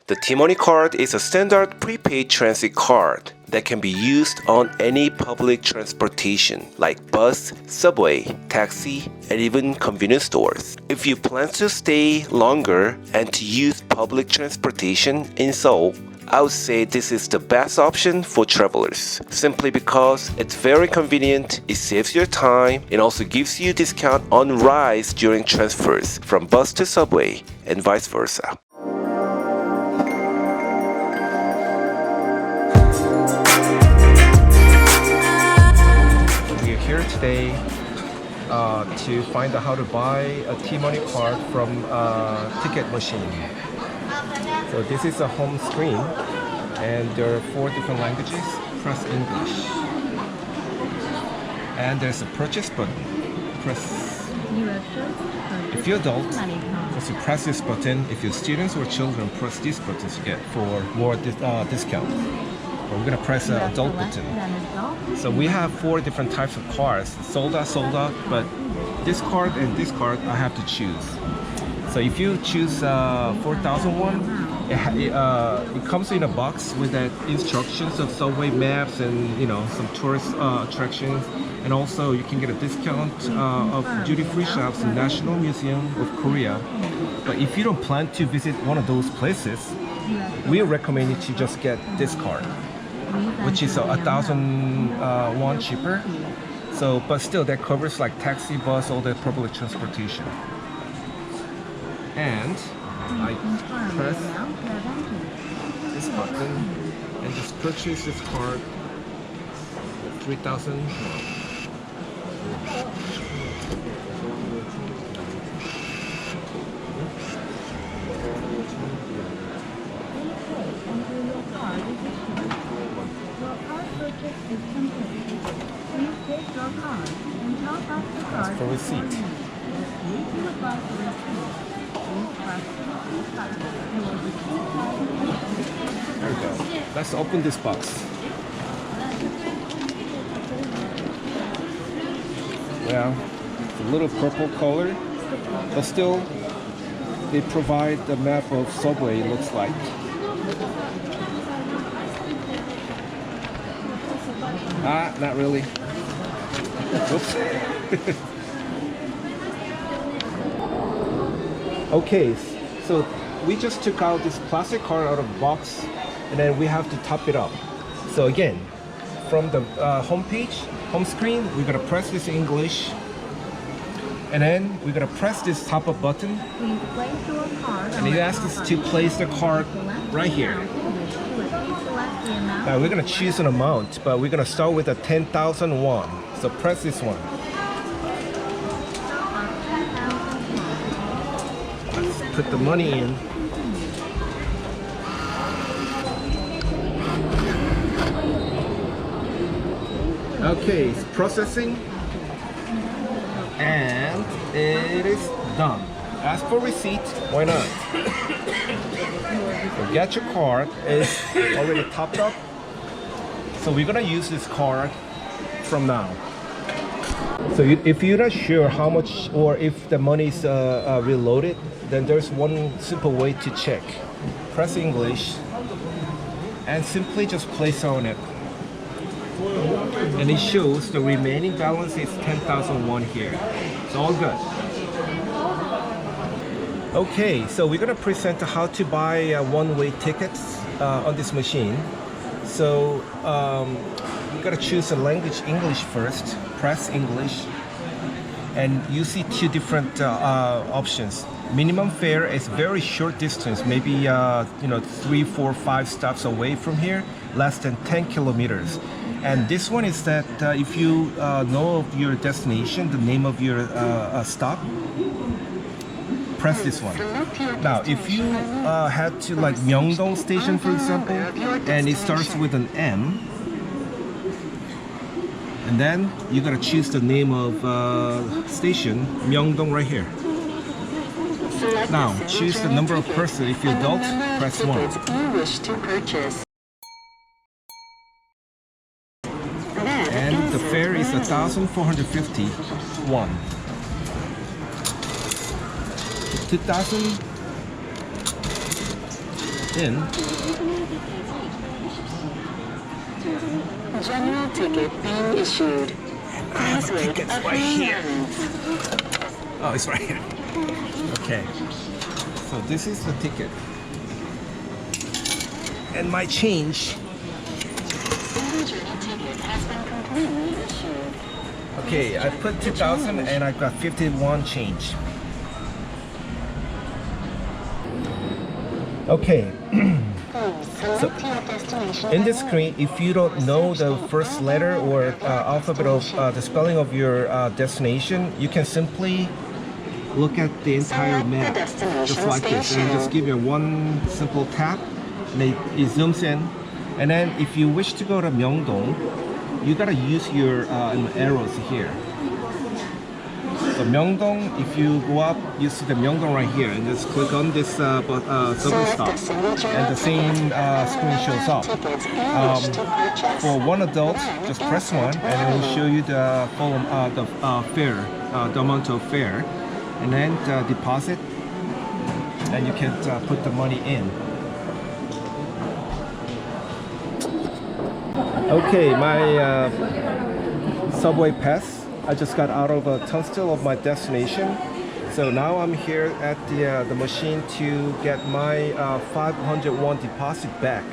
The TMoney card is a standard prepaid transit card that can be used on any public transportation like bus, subway, taxi, and even convenience stores. If you plan to stay longer and to use public transportation in Seoul, I would say this is the best option for travelers, simply because it's very convenient, it saves your time, and also gives you discount on rides during transfers from bus to subway and vice versa. We are here today to find out how to buy a TMoney card from a ticket machine. So this is a home screen, and there are 4 different languages. Press English, and there's a purchase button. Press. If you're adult, just press this button. If you're students or children, press these buttons to get for more discount. But we're gonna press the adult button. So we have 4 different types of cards. Sold out, but this card and this card I have to choose. So if you choose 4001, it comes in a box with that instructions of subway maps and some tourist attractions, and also you can get a discount of duty-free shops in National Museum of Korea. But if you don't plan to visit one of those places, we recommend you to just get this card, which is 1,000 won cheaper. So, but still that covers like taxi, bus, all the public transportation. And I press this button and just purchase this card for 3,000. That's for receipt. There we go. Let's open this box. Well, it's a little purple color, but still they provide the map of subway, it looks like. Not really. Oops. Okay, so we just took out this plastic card out of the box, and then we have to top it up. So again, from the home screen, we're gonna press this English, and then we're gonna press this top up button, and it asks us to place the card right here. Now we're gonna choose an amount, but we're gonna start with a 10,000 won. So press this one. Put the money in. Okay, it's processing, and it is done. Ask for receipt, why not? So get your card, it's already topped up. So we're gonna use this card from now. So if you're not sure how much or if the money is reloaded, then there's one simple way to check. Press English and simply just place on it. And it shows the remaining balance is 10,000 won here. It's all good. Okay, so we're gonna present how to buy one-way tickets on this machine. So you gotta choose a language, English first. Press English, and you see 2 different options. Minimum fare is very short distance, maybe 3, 4, 5 stops away from here, less than 10 kilometers. And this one is that if you know of your destination, the name of your stop, press this one. Now, if you head to like Myeongdong station, for example, and it starts with an M, and then you gotta choose the name of station, Myeongdong, right here. Now, choose the number of person. If you're adult, press 1. And the fare is 1,450 won. 2,000 in. General ticket being issued. Please wait ticket's a right few here. moments. Oh, it's right here. Okay. So this is the ticket. And my change. Individual ticket has been completely issued. Okay, I put 2,000 and I got 51 change. Okay. Select your destination. In this screen, if you don't know the first letter or alphabet of the spelling of your destination, you can simply look at the entire map, just like this, and just give it one simple tap, and it zooms in. And then if you wish to go to Myeongdong, you gotta use your arrows here. So Myeongdong, if you go up, you see the Myeongdong right here, and just click on this subway stop, and the same screen shows up. For one adult, just press 1, and it will show you the full fare, the amount of fare, and then deposit, and you can put the money in. Okay, my subway pass. I just got out of a turnstile of my destination, so now I'm here at the machine to get my 500 won deposit back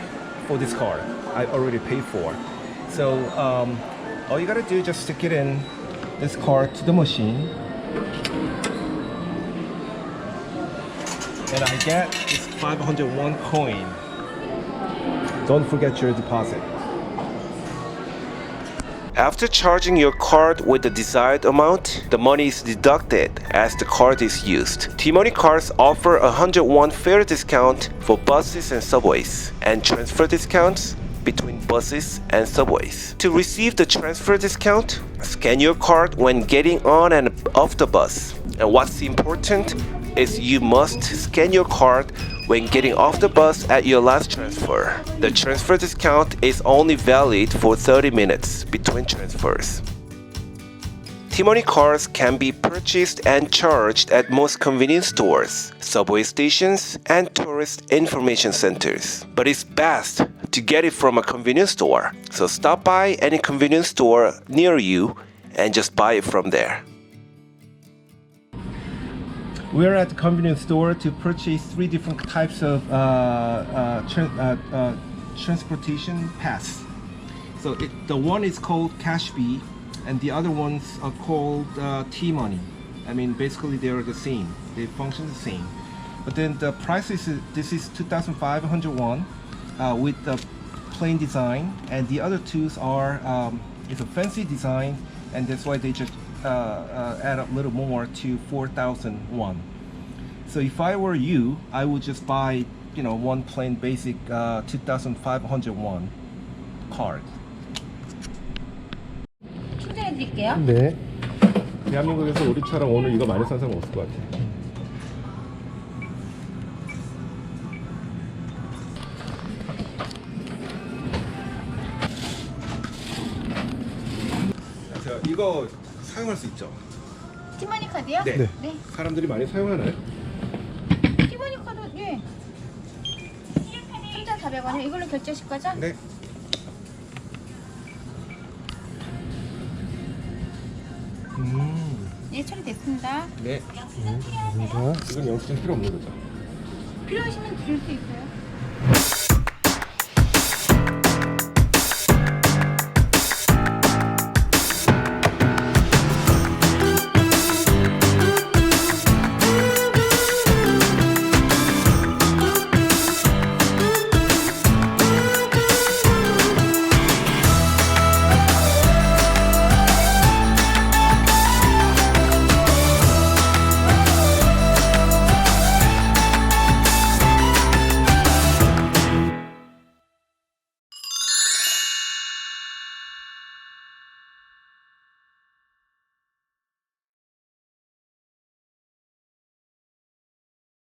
for this card I already paid for. So all you gotta do is just stick it in this card to the machine, and I get this 500 won coin. Don't forget your deposit. After charging your card with the desired amount, the money is deducted as the card is used. TMoney cards offer a 100 won fare discount for buses and subways, and transfer discounts between buses and subways. To receive the transfer discount, scan your card when getting on and off the bus. And what's important is you must scan your card when getting off the bus at your last transfer. The transfer discount is only valid for 30 minutes between transfers. TMoney cards can be purchased and charged at most convenience stores, subway stations, and tourist information centers. But it's best to get it from a convenience store. So stop by any convenience store near you and just buy it from there. We're at the convenience store to purchase 3 different types of transportation pass. So the one is called Cashbee, and the other ones are called TMoney. I mean, basically they are the same. They function the same. But then the price is, this is 2,500 won with the plain design, and the other two are it's a fancy design, and that's why they just add a little more to 4,000 won. So if I were you, I would just buy, one plain basic 2,500 won card. 충전해드릴게요. 네. 대한민국에서 우리처럼 오늘 이거 많이 산 사람 없을 것 같아. 이거 사용할 수 있죠? 티머니 카드요? 네. 네. 사람들이 많이 사용하나요? 티머니 카드, 예. 3,400원이요. 이걸로 결제하실 거죠? 네. 네, 처리됐습니다. 네. 감사합니다. 지금 영수증 필요 없는 거죠? 필요하시면 드릴 수 있어요.